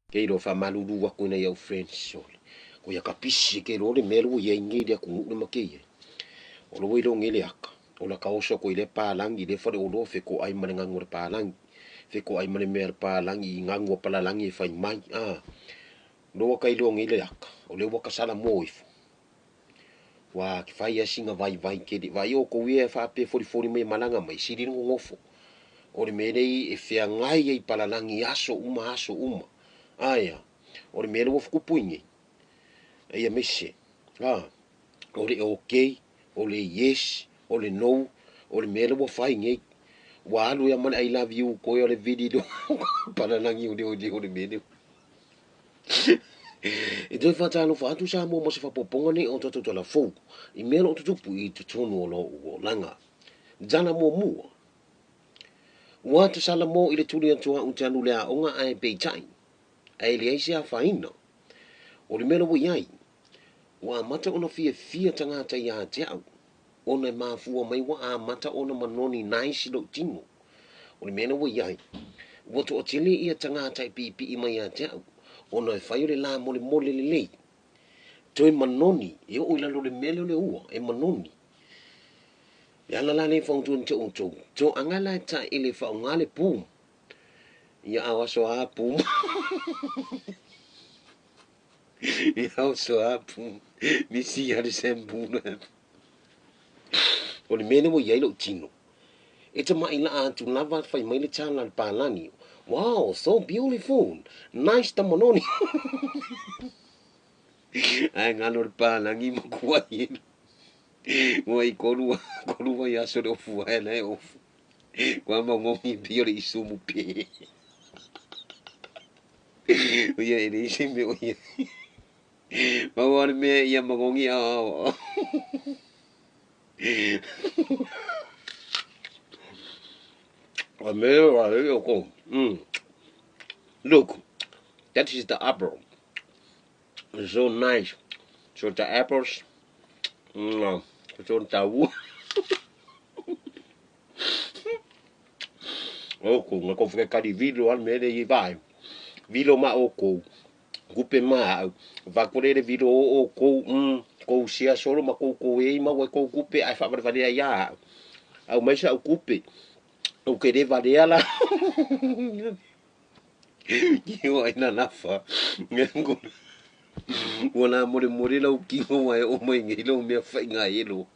Kei lo fa malulu wa kuna ya friends so. Ko ya kapisi ke lo le melu ya ngi dia ku le makei. O lo wilo ngi le aka. O la kausa ko ile pa langi le fa o lo fe ko ai mane ngangor pa langi. Fe ko ai mane mer pa langi ngango pa langi fa mai lo kai lo ngi le aka. O le wa ka sala mo ifu. Wa ki fa ya singa vai ke di vai o ko wie fa pe fori mai malanga mai siri ngofo. O le merei e fea ngai ai palalangi aso uma. Aya, o le mele wo fukupuingi. Ia mese. O le okay, o le yes, o le no, o le mele wo fai ngai. Wa alu ya mana I love you ko o le video palalangi o le mele. E toi whatalo whatu sa mo se whapoponga ni o toto la fou. I mele o tutupu I tutonu o langa. Jana mo mua. Wa te sala mo I le tuli atua utanu le a onga ai peitai. Ai le aisi a whaina. O le mele wo iai. Wa mata ona fia tangata ia te au. Ona mafua mai wa a mata ona manoni naisi lo tino. O le mele wo iai. Woto o tili ia tangata I pipi I mai a te au. Ona e whai o le la mole le lei. Toi manoni. E o ila lo le mele o le ua. E manoni. Le ala la le whauntuan te untou. To angala ta ile whaungale pūm. Ia awaso a pūm. Ia awaso a pūm. Misi hare sempu na. O le mene mo iai lo tino. E ta mai la atu lava fai mai le tala le pālani. Wow, so beautiful. Nice ta manoni. Ai ngalo le pālangi mo kua ienu. Mo I korua I aso le ofu ai na e ofu. Kwa ma ngongi pio le isumu pe. Oia e le isi me oia. Mawa me ia magongi a. Look, that is the apple. It's so nice. So the apples, so tahu. Oko, ngako fika kari vilo al mere I vai. Vilo ma oko. Gupe ma, vakore vilo oko, ko sia solo ma ko e ma ko gupe ai fa valia ya. Au mai sa gupe. O que de valia la. Yo ai na nafa. Ngengo. Wala mo la ukingo wa o mai ngilo me fa nga yelo.